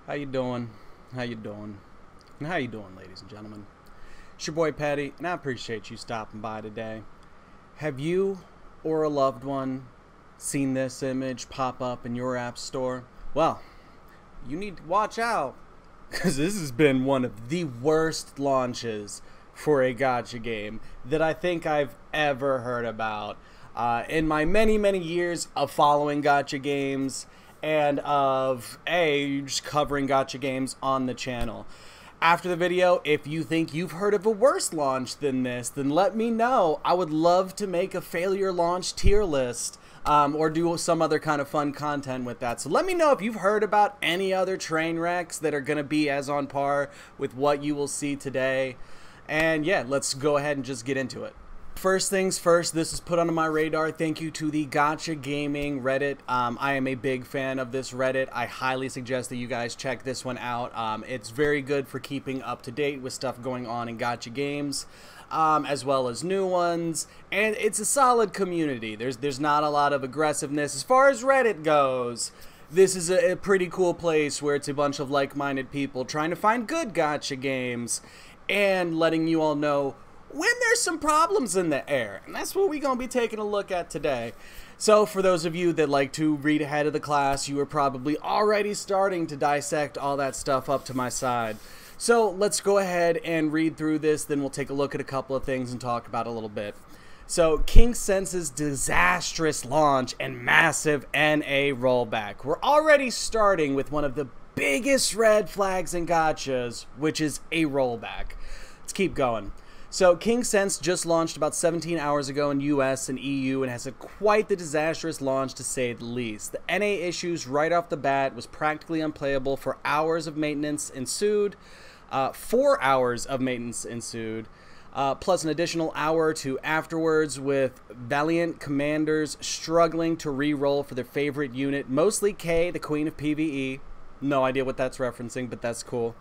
How you doing? How you doing? And how you doing, ladies and gentlemen? It's your boy Patty, and I appreciate you stopping by today. Have you or a loved one seen this image pop up in your app store? Well, you need to watch out, because this has been one of the worst launches for a gacha game that I think I've ever heard about. In my many years of following gacha games and of just covering gacha games on the channel. After the video, if you think you've heard of a worse launch than this, then let me know. I would love to make a failure launch tier list or do some other kind of fun content with that. So let me know if you've heard about any other train wrecks that are going to be as on par with what you will see today. And yeah, let's go ahead and just get into it. First things first, this is put onto my radar. Thank you to the Gacha Gaming Reddit. I am a big fan of this Reddit. I highly suggest that you guys check this one out. It's very good for keeping up to date with stuff going on in gacha games, as well as new ones. And it's a solid community. There's not a lot of aggressiveness as far as Reddit goes. This is a pretty cool place where it's a bunch of like-minded people trying to find good gacha games and letting you all know when there's some problems in the air. And that's what we're going to be taking a look at today. So for those of you that like to read ahead of the class, you are probably already starting to dissect all that stuff up to my side. So let's go ahead and read through this, then we'll take a look at a couple of things and talk about it a little bit. So KingSense's disastrous launch and massive NA rollback. We're already starting with one of the biggest red flags in gachas, which is a rollback. Let's keep going. So KingSense just launched about 17 hours ago in US and EU and has quite the disastrous launch to say the least. The NA issues right off the bat was practically unplayable for hours of maintenance ensued. 4 hours of maintenance ensued. Plus an additional hour or two afterwards, with valiant commanders struggling to re-roll for their favorite unit, mostly K, the queen of PvE. No idea what that's referencing, but that's cool.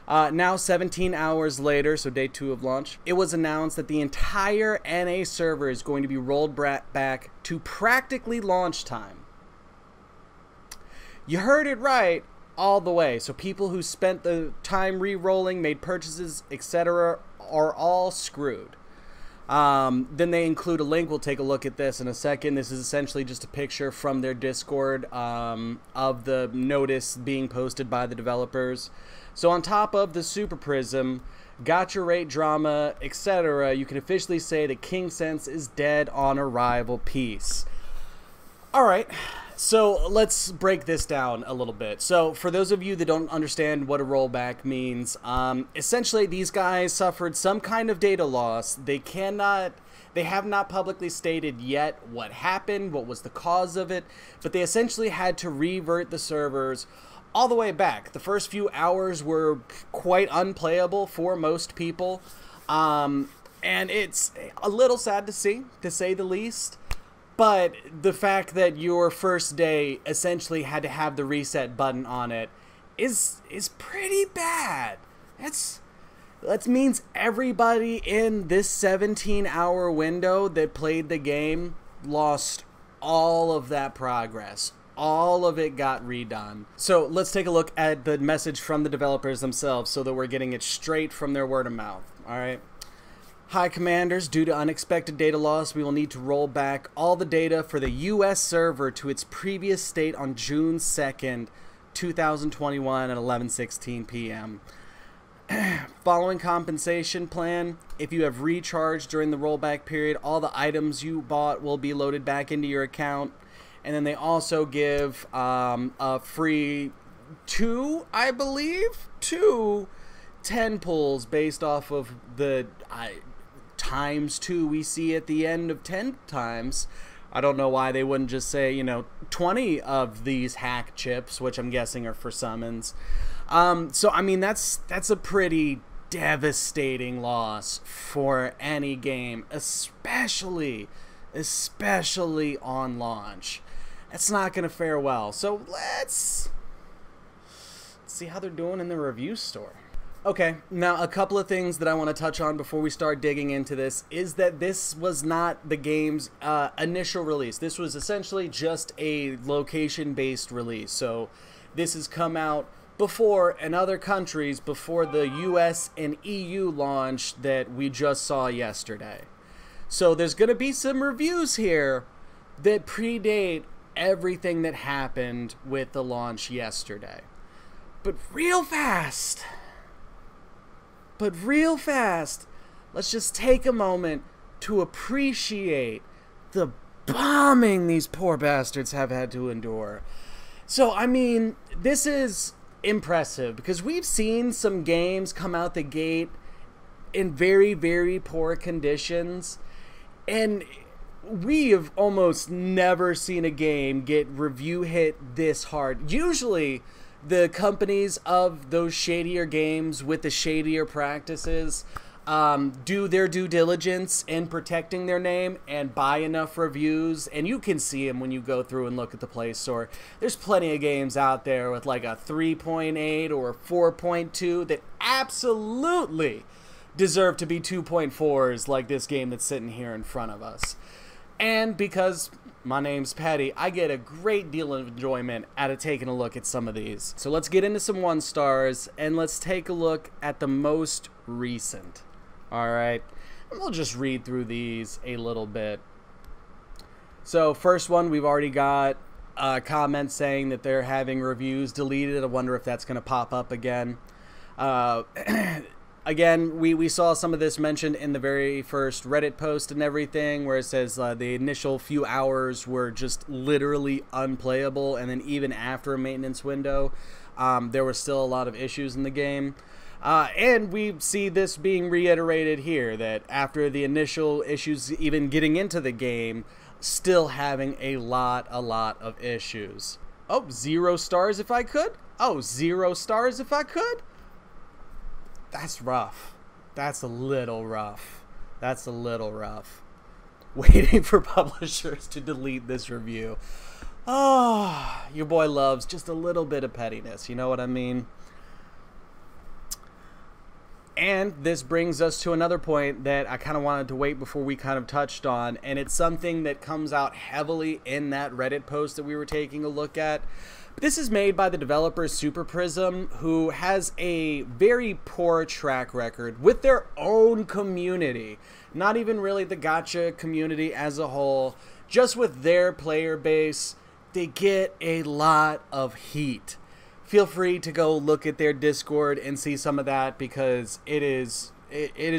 Now 17 hours later, so day 2 of launch, it was announced that the entire NA server is going to be rolled back to practically launch time. You heard it right, all the way. So people who spent the time re-rolling, made purchases, etc. are all screwed. Then they include a link. We'll take a look at this in a second. This is essentially just a picture from their Discord of the notice being posted by the developers. So on top of the Super Prism, gacha rate drama, etc., you can officially say that KingSense is dead on arrival. Peace. Alright, so let's break this down a little bit. So for those of you that don't understand what a rollback means, essentially these guys suffered some kind of data loss. They have not publicly stated yet what happened, what was the cause of it, but they essentially had to revert the servers all the way back. The first few hours were quite unplayable for most people, and it's a little sad to see, to say the least. But the fact that your first day essentially had to have the reset button on it is pretty bad. That means everybody in this 17-hour window that played the game lost all of that progress. All of it got redone. So let's take a look at the message from the developers themselves so that we're getting it straight from their word of mouth. Alright. Hi commanders, due to unexpected data loss, we will need to roll back all the data for the US server to its previous state on June 2nd, 2021 at 11:16 p.m. Following compensation plan, if you have recharged during the rollback period, all the items you bought will be loaded back into your account. And then they also give a free two 10 pulls based off of the ×2 we see at the end of 10 times. I don't know why they wouldn't just say, you know, 20 of these hack chips, which I'm guessing are for summons. So I mean, that's a pretty devastating loss for any game, especially on launch. That's not going to fare well. So let's see how they're doing in the review store. Okay, now a couple of things that I want to touch on before we start digging into this is that this was not the game's initial release. This was essentially just a location-based release. So this has come out before in other countries before the US and EU launch that we just saw yesterday. So there's going to be some reviews here that predate everything that happened with the launch yesterday. But real fast, let's just take a moment to appreciate the bombing these poor bastards have had to endure. So, I mean, this is impressive because we've seen some games come out the gate in very, very poor conditions, and we have almost never seen a game get review hit this hard. Usually, the companies of those shadier games with the shadier practices do their due diligence in protecting their name and buy enough reviews, and you can see them when you go through and look at the Play Store. There's plenty of games out there with like a 3.8 or 4.2 that absolutely deserve to be 2.4s, like this game that's sitting here in front of us. And because my name's Patty, I get a great deal of enjoyment out of taking a look at some of these. So let's get into some 1 stars and let's take a look at the most recent. Alright, and we'll just read through these a little bit. So first one, we've already got comments saying that they're having reviews deleted. I wonder if that's going to pop up again. Again, we saw some of this mentioned in the very first Reddit post and everything, where it says the initial few hours were just literally unplayable, and then even after a maintenance window, there were still a lot of issues in the game. And we see this being reiterated here, that after the initial issues even getting into the game, still having a lot of issues. Oh, 0 stars if I could? Oh, 0 stars if I could? That's rough. That's a little rough. That's a little rough. Waiting for publishers to delete this review. Oh, your boy loves just a little bit of pettiness. You know what I mean? And this brings us to another point that I kind of wanted to wait before we kind of touched on, and it's something that comes out heavily in that Reddit post that we were taking a look at. This is made by the developer Super Prism, who has a very poor track record with their own community. Not even really the Gacha community as a whole, just with their player base. They get a lot of heat. Feel free to go look at their Discord and see some of that, because it is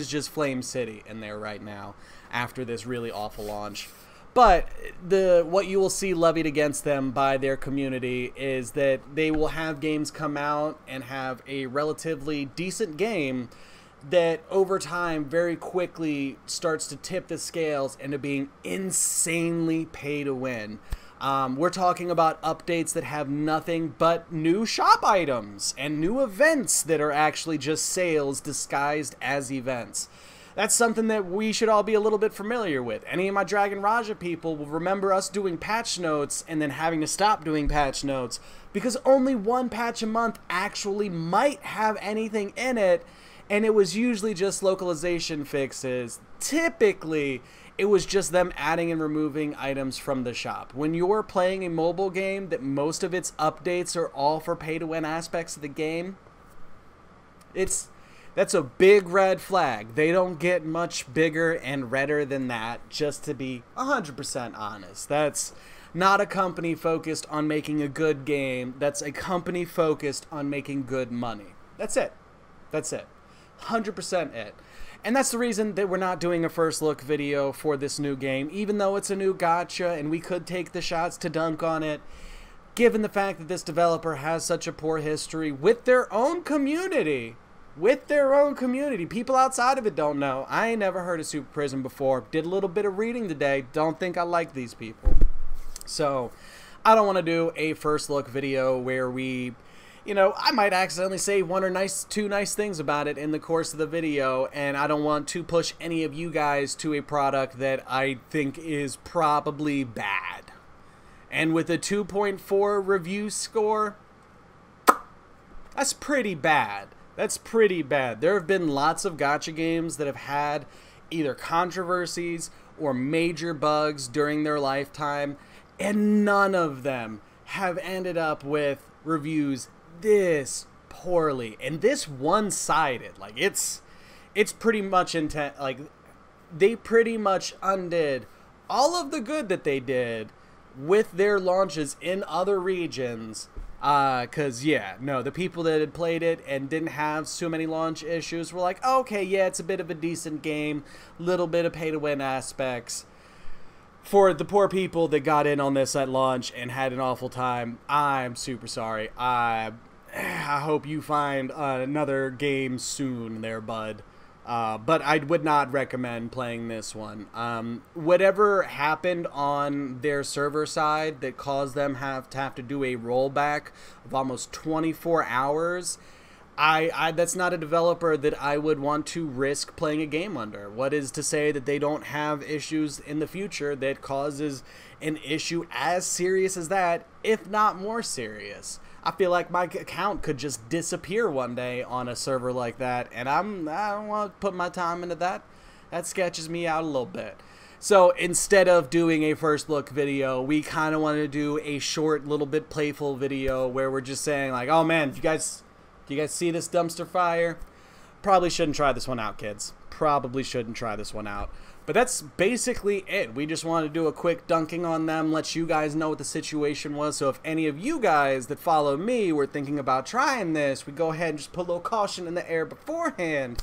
just Flame City in there right now after this really awful launch. But what you will see levied against them by their community is that they will have games come out and have a relatively decent game that over time very quickly starts to tip the scales into being insanely pay to win. We're talking about updates that have nothing but new shop items and new events that are actually just sales disguised as events. That's something that we should all be a little bit familiar with. Any of my Dragon Raja people will remember us doing patch notes and then having to stop doing patch notes because only 1 patch a month actually might have anything in it, and it was usually just localization fixes. Typically, it was just them adding and removing items from the shop. When you're playing a mobile game that most of its updates are all for pay-to-win aspects of the game, that's a big red flag. They don't get much bigger and redder than that, just to be 100% honest. That's not a company focused on making a good game. That's a company focused on making good money. That's it. That's it. 100% it. And that's the reason that we're not doing a first look video for this new game, even though it's a new gacha and we could take the shots to dunk on it. Given the fact that this developer has such a poor history with their own community, people outside of it don't know. I ain't never heard of Super Prism before. Did a little bit of reading today. Don't think I like these people. So, I don't want to do a first look video where we, you know, I might accidentally say one or two nice things about it in the course of the video, and I don't want to push any of you guys to a product that I think is probably bad. And with a 2.4 review score, that's pretty bad. That's pretty bad. There have been lots of gacha games that have had either controversies or major bugs during their lifetime, and none of them have ended up with reviews this poorly and this one-sided. Like, it's pretty much intent. Like, they pretty much undid all of the good that they did with their launches in other regions. Cause yeah, no, the people that had played it and didn't have so many launch issues were like, okay, yeah, it's a bit of a decent game, little bit of pay to win aspects. For the poor people that got in on this at launch and had an awful time, I'm super sorry. I hope you find another game soon there, bud. But I would not recommend playing this one. Whatever happened on their server side that caused them to have to do a rollback of almost 24 hours, that's not a developer that I would want to risk playing a game under. What is to say that they don't have issues in the future that causes an issue as serious as that, if not more serious? I feel like my account could just disappear one day on a server like that, and I don't want to put my time into that. That sketches me out a little bit. So instead of doing a first look video, we kind of want to do a short, little bit playful video where we're just saying like, oh man, do you guys see this dumpster fire? Probably shouldn't try this one out, kids. Probably shouldn't try this one out. But that's basically it. We just wanted to do a quick dunking on them, let you guys know what the situation was. So if any of you guys that follow me were thinking about trying this, we go ahead and just put a little caution in the air beforehand,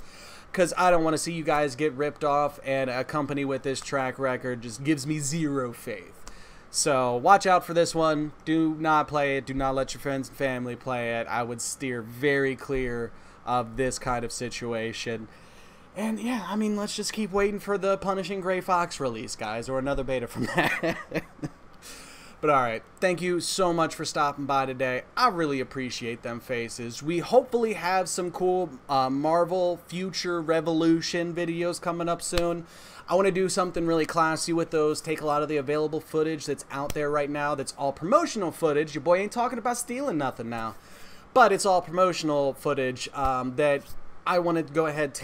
because I don't want to see you guys get ripped off, and a company with this track record just gives me zero faith. So watch out for this one. Do not play it. Do not let your friends and family play it. I would steer very clear of this kind of situation. And yeah, I mean, let's just keep waiting for the Punishing Gray Fox release, guys, or another beta from that. But alright, thank you so much for stopping by today. I really appreciate them faces. We hopefully have some cool Marvel Future Revolution videos coming up soon. I want to do something really classy with those, take a lot of the available footage that's out there right now that's all promotional footage. Your boy ain't talking about stealing nothing now. But it's all promotional footage that I want to go ahead,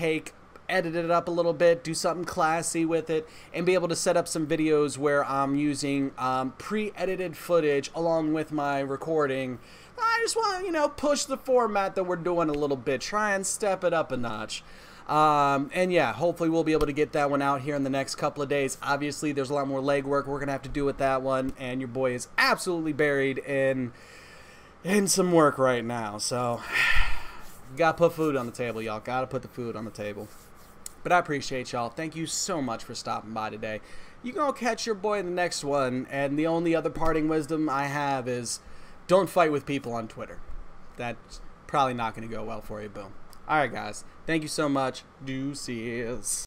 edit it up a little bit, do something classy with it, and be able to set up some videos where I'm using pre-edited footage along with my recording. I just want to, you know, push the format that we're doing a little bit, try and step it up a notch. And yeah, hopefully we'll be able to get that one out here in the next couple of days. Obviously, there's a lot more legwork we're going to have to do with that one, and your boy is absolutely buried in some work right now. So, gotta put food on the table, y'all. Gotta put the food on the table. But I appreciate y'all. Thank you so much for stopping by today. You're going to catch your boy in the next one. And the only other parting wisdom I have is don't fight with people on Twitter. That's probably not going to go well for you. Boom. All right, guys. Thank you so much. Deuces.